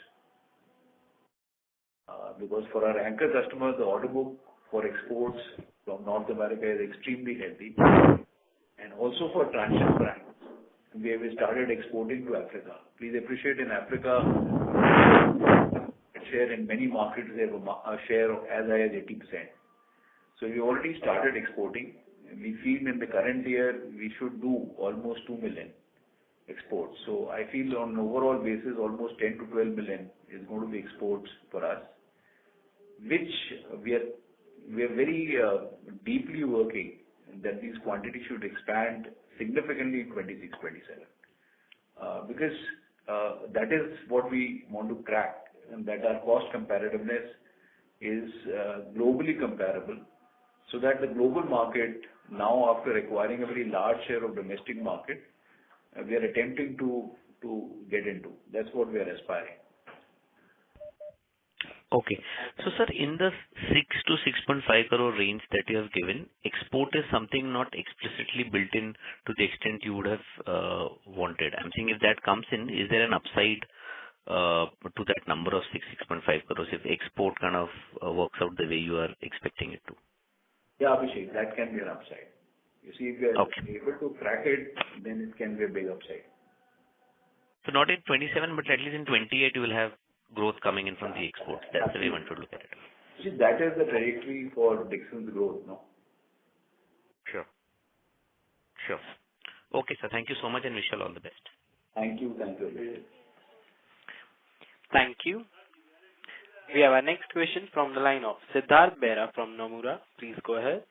Because for our anchor customers, the order book for exports from North America is extremely healthy. And also for transit brands, we have started exporting to Africa. Please appreciate in Africa, share in many markets, they have a share of as high as 80%. So we already started exporting. We feel in the current year, we should do almost 2 million exports. So I feel on an overall basis, almost 10 to 12 million is going to be exports for us, which we are very deeply working that these quantities should expand significantly in 26, 27. Because that is what we want to crack, and that our cost competitiveness is globally comparable, so that the global market, now after acquiring a very large share of domestic market, we are attempting to get into. That's what we are aspiring. Okay. So, sir, in the 6 to 6.5 crore range that you have given, export is something not explicitly built in to the extent you would have wanted. I'm saying if that comes in, is there an upside to that number of 6.5 crores if export kind of works out the way you are expecting it to? Yeah, Abhishek, that can be an upside. You see, if we are able to crack it, then it can be a big upside. So not in 27, but at least in 28, you will have growth coming in from the exports. That's the way one should look at it. See, that is the trajectory for Dixon's growth, no? Sure. Sure. Okay, sir. Thank you so much and wish you all the best. Thank you. Thank you. Thank you. We have our next question from the line of Siddharth Bera from Nomura. Please go ahead.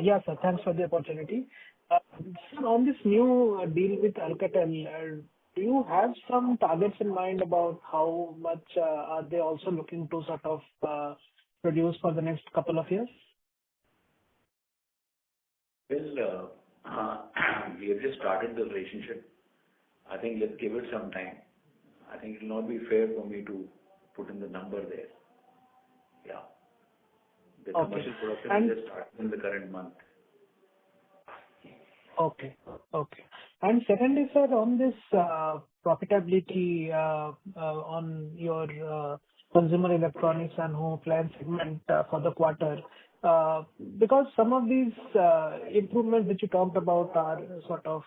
Yeah, sir. Thanks for the opportunity. Sir, on this new deal with Alcatel, do you have some targets in mind about how much are they also looking to sort of produce for the next couple of years? Well, we have just started the relationship. I think let's give it some time. I think it will not be fair for me to put in the number there. Yeah. The commercial production is just starting in the current month. Okay. And secondly, sir, on this profitability on your consumer electronics and home appliance segment for the quarter, because some of these improvements that you talked about are sort of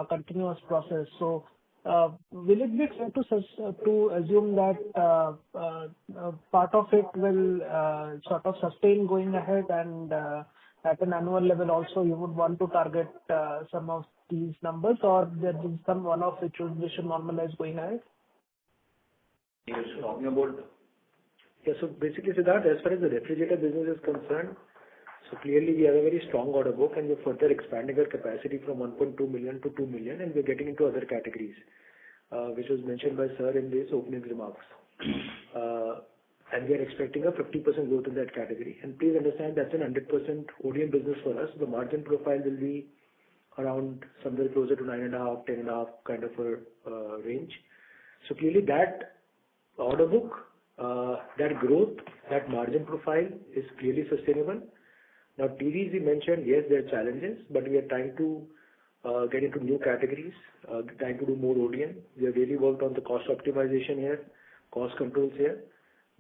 continuous process. So, will it be fair to assume that part of it will sort of sustain going ahead, and at an annual level also you would want to target some of these numbers, or there is some one-off which we should normalize going ahead? You're talking about... Yeah, so basically, Siddharth, as far as the refrigerator business is concerned, so clearly we have a very strong order book, and we're further expanding our capacity from 1.2 million to 2 million, and we're getting into other categories, which was mentioned by Sir in his opening remarks. And we are expecting a 50% growth in that category. And please understand that's an 100% ODM business for us. The margin profile will be around somewhere closer to 9.5, 10.5 kind of a range. So clearly that order book, that growth, that margin profile is clearly sustainable. Now, TVs, we mentioned, yes, there are challenges, but we are trying to get into new categories, trying to do more ODM. We have really worked on the cost optimization here, cost controls here.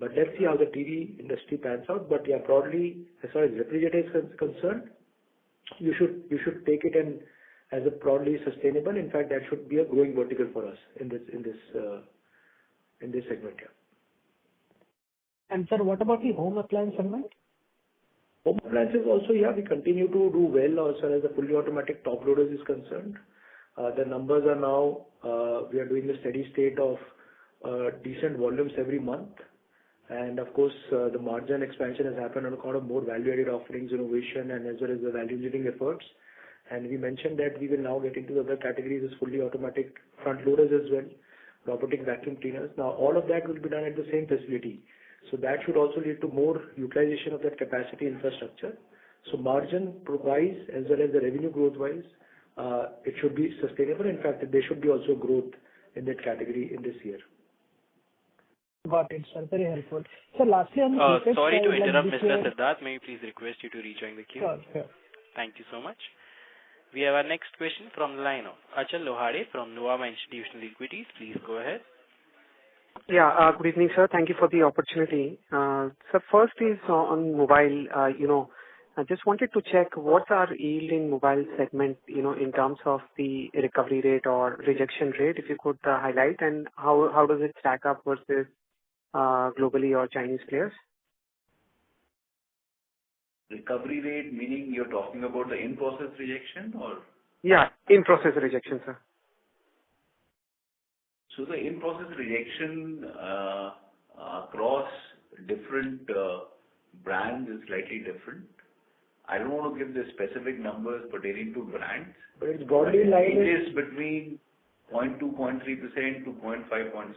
But let's see how the TV industry pans out. But yeah, broadly, as far as refrigerator is concerned, you should take it in as a broadly sustainable. In fact, that should be a growing vertical for us in this segment here. And sir, what about the home appliance segment? Home appliances also, yeah, we continue to do well as far as the fully automatic top loaders is concerned. The numbers are now, we are doing a steady state of decent volumes every month. And of course, the margin expansion has happened on account of more value-added offerings, innovation, and as well as the value engineering efforts. And we mentioned that we will now get into other categories as fully automatic front loaders as well, robotic vacuum cleaners. Now, all of that will be done at the same facility. So that should also lead to more utilization of that capacity infrastructure. So margin-wise as well as the revenue growth-wise, it should be sustainable. In fact, there should be also growth in that category in this year. Got it, sir. Very helpful. So lastly, on the sorry to interrupt, Mr. Siddharth. May we please request you to rejoin the queue? Sure. Thank you so much. We have our next question from the line of Achal Lohade from Nuvama Institutional Equities. Please go ahead. Yeah, good evening, sir. Thank you for the opportunity. So first is on mobile. I just wanted to check what's our yield in mobile segment, in terms of the recovery rate or rejection rate, if you could highlight, and how does it stack up versus globally or Chinese players? Recovery rate, meaning you're talking about the in-process rejection or? Yeah, in-process rejection, sir. So the in-process rejection across different brands is slightly different. I don't want to give the specific numbers pertaining to brands. But it's broadly in line. It is between 0.2, 0.3% to 0.5, 0.6%.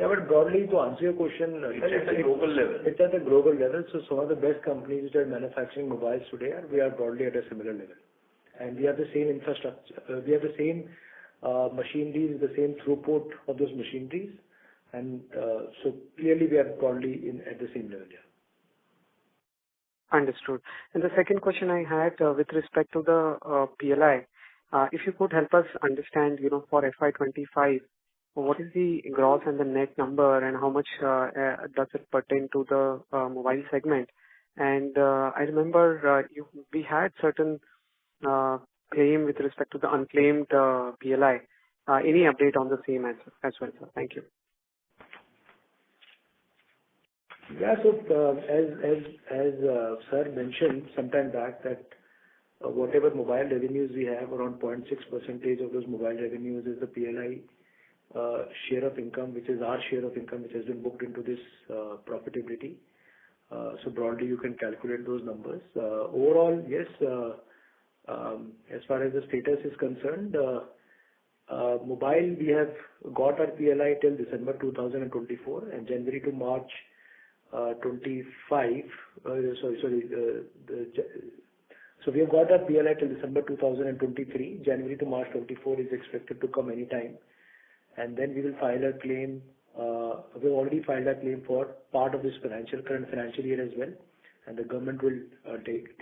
Yeah, but broadly, to answer your question, it's at a global level. It's at a global level. So some of the best companies which are manufacturing mobiles today, we are broadly at a similar level. And we have the same infrastructure. We have the same machineries, the same throughput of those machineries. And so clearly we are broadly at the same level. Understood. And the second question I had with respect to the PLI, if you could help us understand, for FY25, what is the gross and the net number, and how much does it pertain to the mobile segment? And I remember we had certain claim with respect to the unclaimed PLI. Any update on the same as well, sir? Thank you. Yeah. So, as sir mentioned sometime back, that whatever mobile revenues we have, around 0.6% of those mobile revenues is the PLI share of income, which is our share of income, which has been booked into this profitability. So broadly, you can calculate those numbers. Overall, yes, as far as the status is concerned, mobile, we have got our PLI till December 2024, and January to March 25. So we have got our PLI till December 2023. January to March 24 is expected to come anytime, and then we will file a claim. We've already filed a claim for part of this current financial year as well, and the government will take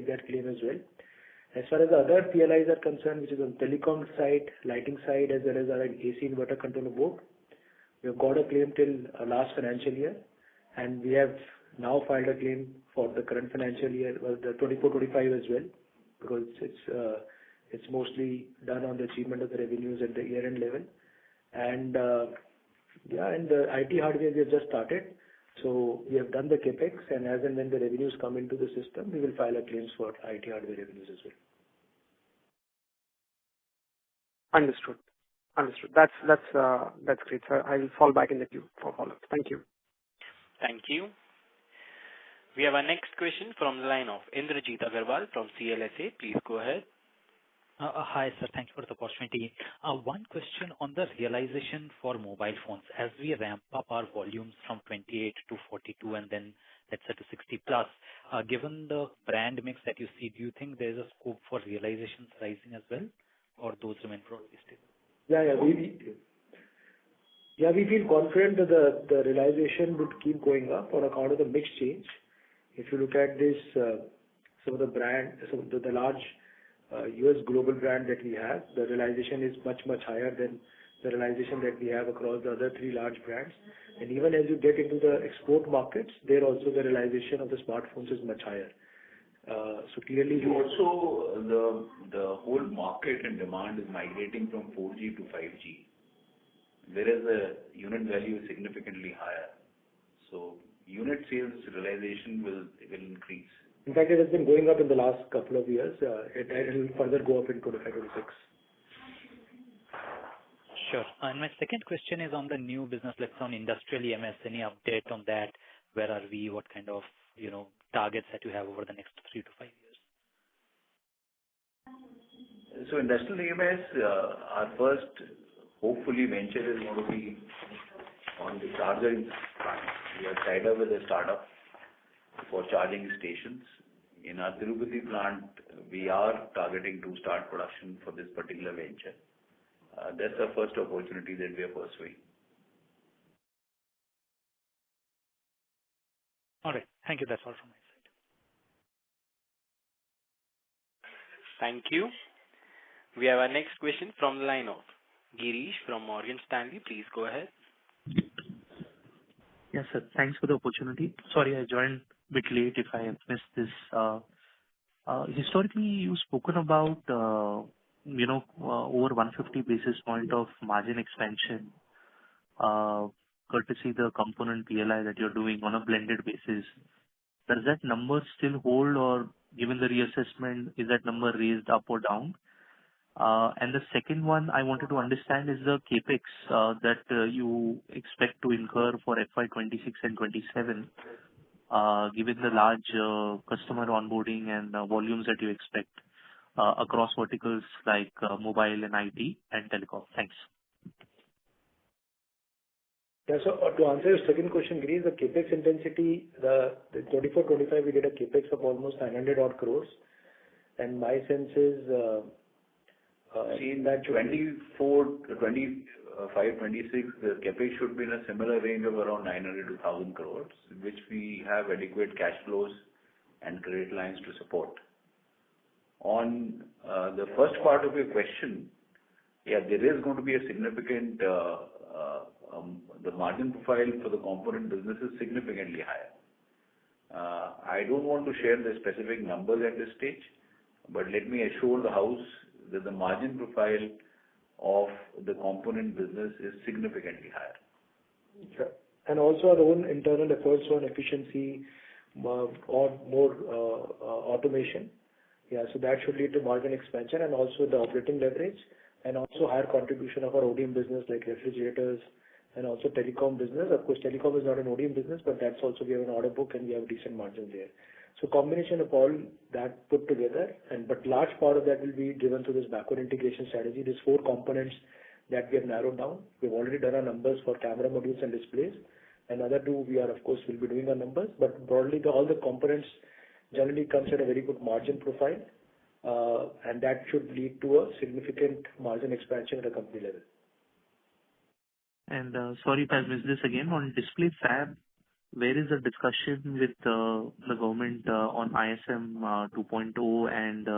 that claim as well. As far as the other PLIs are concerned, which is on telecom side, lighting side, as well as our AC inverter controller board, we have got a claim till last financial year, and we have now filed a claim for the current financial year, the 24-25 as well, because it's mostly done on the achievement of the revenues at the year-end level. And and the IT hardware we have just started. So we have done the capex, and as and when the revenues come into the system, we will file our claims for IT hardware revenues as well. Understood. That's great, sir. I will fall back in the queue for follow-up. Thank you. Thank you. We have our next question from the line of Indrajit Agarwal from CLSA. Please go ahead. Hi, sir. Thanks for the opportunity. One question on the realization for mobile phones. As we ramp up our volumes from 28 to 42 and then let's say to 60 plus, given the brand mix that you see, do you think there is a scope for realizations rising as well, or those remain broadly stable? We feel confident that the realization would keep going up on account of the mix change. If you look at this, some of the large US global brand that we have, the realization is much higher than the realization that we have across the other three large brands. And even as you get into the export markets, there also the realization of the smartphones is much higher. So clearly, also the whole market and demand is migrating from 4G to 5G, whereas the unit value is significantly higher. So unit sales realization will increase. In fact, it has been going up in the last couple of years. It will further go up in 25-26. Sure. And my second question is on the new business, let's say on industrial EMS. Any update on that? Where are we? What kind of targets that you have over the next 3 to 5 years? So industrial EMS, our first hopefully venture is going to be on the charging front. We are tied up with a startup for charging stations. In our Tirupati plant, we are targeting to start production for this particular venture. That's the first opportunity that we are pursuing. All right. Thank you. That's all from my side. Thank you. We have our next question from the line of Girish from Morgan Stanley. Please go ahead. Yes, sir. Thanks for the opportunity. Sorry, I joined a bit late if I have missed this. Historically, you've spoken about, over 150 basis point of margin expansion, courtesy the component PLI that you're doing on a blended basis. Does that number still hold, or given the reassessment, is that number raised up or down? And the second one I wanted to understand is the capex that you expect to incur for FY26 and 27, given the large customer onboarding and volumes that you expect across verticals like mobile and IT and telecom. Thanks. Yeah, so to answer your second question, Girish, the capex intensity, the 24-25, we did a capex of almost 900 odd crores, and my sense is in that 24-25 FY26, the CapEx should be in a similar range of around 900 to 1,000 crores, which we have adequate cash flows and credit lines to support. On the first part of your question, yeah, there is going to be a significant, the margin profile for the component business is significantly higher. I don't want to share the specific numbers at this stage, but let me assure the house that the margin profile of the component business is significantly higher. Sure. And also our own internal efforts on efficiency or more automation. Yeah, so that should lead to margin expansion and also the operating leverage and also higher contribution of our ODM business like refrigerators and also telecom business. Of course, telecom is not an ODM business, but that's also we have an order book and we have a decent margin there. So combination of all that put together, but large part of that will be driven through this backward integration strategy. These 4 components that we have narrowed down. We've already done our numbers for camera modules and displays. And other 2, we are of course will be doing our numbers. But broadly, all the components generally comes at a very good margin profile, and that should lead to a significant margin expansion at a company level. And sorry if I missed this again. On display fab, where is the discussion with the government on ISM 2.0 and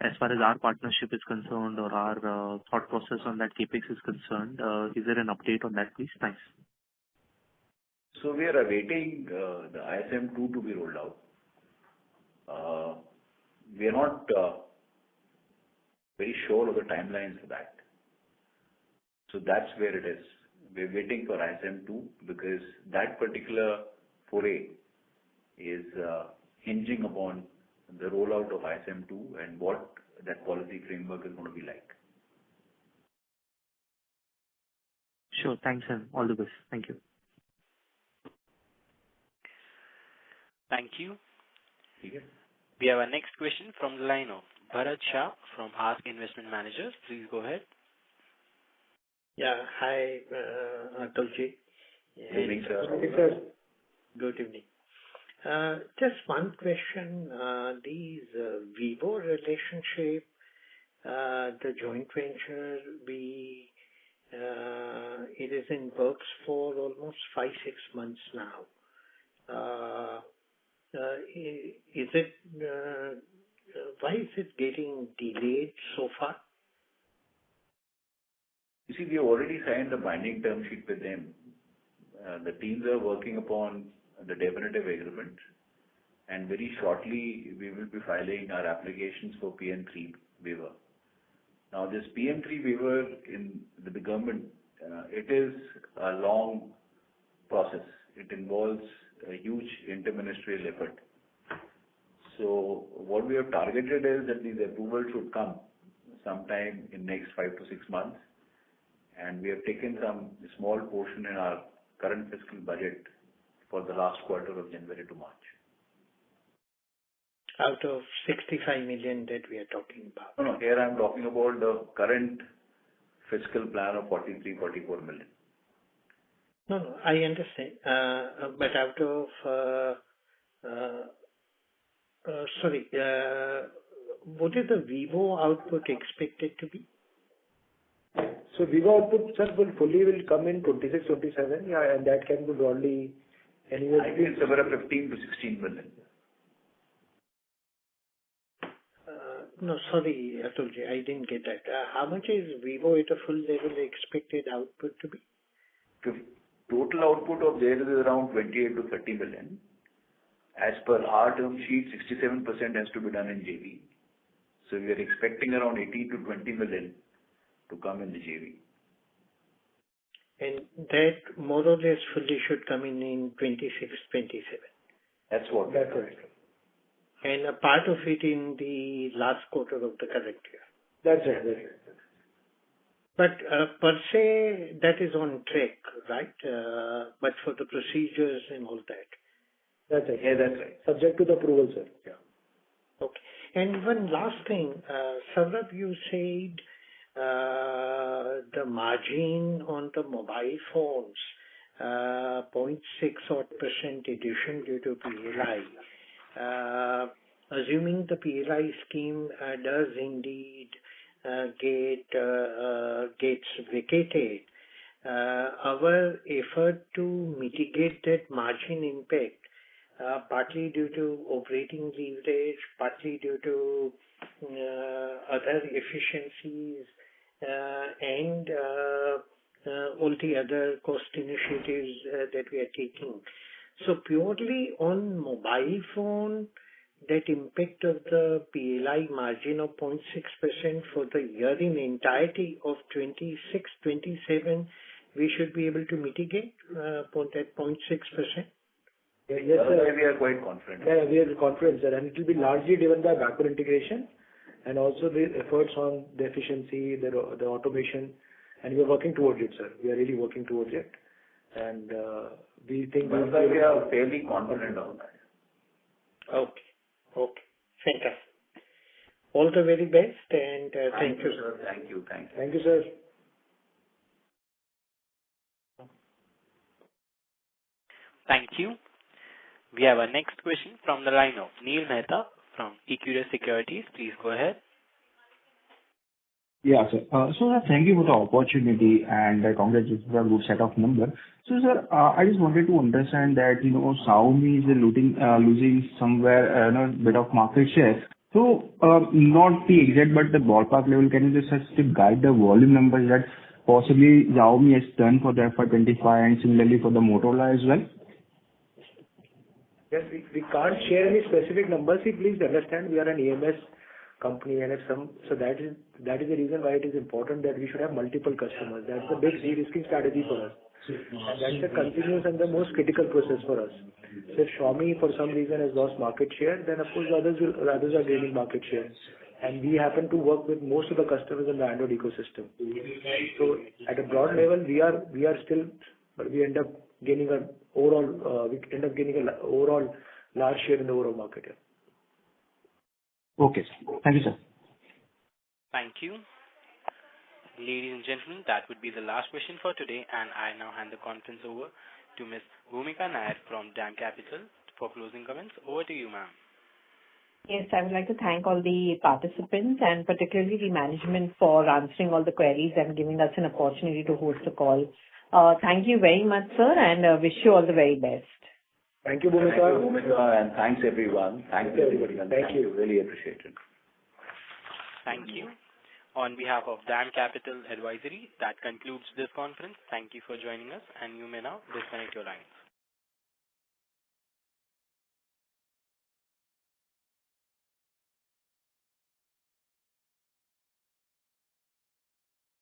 as far as our partnership is concerned or our thought process on that capex is concerned, is there an update on that, please? Thanks. So we are awaiting the ISM 2 to be rolled out. We are not very sure of the timelines for that. So that's where it is. We're waiting for ISM 2 because that particular foray is hinging upon the rollout of ISM 2 and what that policy framework is going to be like. Sure. Thanks, and all the best. Thank you. Thank you. Okay. We have our next question from the line of Bharat Shah from Ask Investment Managers. Please go ahead. Yeah. Hi, Atulji. Good evening, sir. Good evening, sir. Good evening. Just one question. These Vivo relationship, the joint venture, it is in works for almost 5-6 months now. Why is it getting delayed so far? You see, we have already signed a binding term sheet with them. The teams are working upon the definitive agreement, and very shortly we will be filing our applications for PM3 waiver. Now, this PM3 waiver in the government, it is a long process. It involves a huge interministerial effort. So what we have targeted is that these approvals should come sometime in next 5 to 6 months, and we have taken some small portion in our current fiscal budget for the last quarter of January to March. Out of 65 million that we are talking about? No, here I am talking about the current fiscal plan of 44 million. No, I understand. But out of, what is the Vivo output expected to be? So Vivo output, sir, will come in 26, 27, yeah, and that can be broadly anywhere. I think it's about 15 to 16 million. No, sorry, Atulji, I didn't get that. How much is Vivo at a full level expected output to be? Total output of theirs is around 28 to 30 million. As per our term sheet, 67% has to be done in JV. So we are expecting around 18 to 20 million to come in the JV. And that more or less fully should come in 26, 27. That's what. That's right. And a part of it in the last quarter of the current year. That's right. That's right. But per se, that is on track, right? But for the procedures and all that. That's right. Yeah, that's right. Subject to the approval, sir. Yeah. Okay. And one last thing, Saurabh, you said the margin on the mobile phones, 0.6% addition due to PLI. Assuming the PLI scheme does indeed gets vacated, our effort to mitigate that margin impact, partly due to operating leverage, partly due to other efficiencies, and all the other cost initiatives that we are taking. So purely on mobile phone, that impact of the PLI margin of 0.6% for the year in entirety of 26-27, we should be able to mitigate for that 0.6%. Yes, sir. We are quite confident. Yeah, we are confident, sir, and it will be largely driven by backward integration and also the efforts on the efficiency, the automation, and we are working towards it, sir. We are really working towards it, and we think we are fairly confident on that. Okay, fantastic. All the very best, and thank you, sir. Thank you, Thank you, sir. Thank you. We have our next question from the line of Neil Mehta from Equirus Securities. Please go ahead. Yeah, sir. Sir, thank you for the opportunity and congratulations for a good set of numbers. So, sir, I just wanted to understand that, Xiaomi is losing somewhere, a bit of market share. So, not the exact, but the ballpark level, can you just guide the volume numbers that possibly Xiaomi has done for the FY25 and similarly for the Motorola as well? Yes, we can't share any specific numbers. Please understand, we are an EMS company, and so that is the reason why it is important that we should have multiple customers. That's the big de-risking strategy for us, and that's a continuous and the most critical process for us. So if Xiaomi for some reason has lost market share, then of course others are gaining market share, and we happen to work with most of the customers in the Android ecosystem. So at a broad level, we are still, but we end up gaining a overall large share in the overall market. Yeah. Okay, sir. Thank you, sir. Thank you. Ladies and gentlemen, that would be the last question for today, and I now hand the conference over to Ms. Bhumika Nair from DAM Capital for closing comments. Over to you, ma'am. Yes, I would like to thank all the participants and particularly the management for answering all the queries and giving us an opportunity to host a call. Thank you very much, sir, and wish you all the very best. Thank you, Bhumika. Thank you, Bhumika, and thanks everyone. Thanks everybody. Thank you. Really appreciate it. Thank you. On behalf of DAM Capital Advisory, that concludes this conference. Thank you for joining us, and you may now disconnect your lines.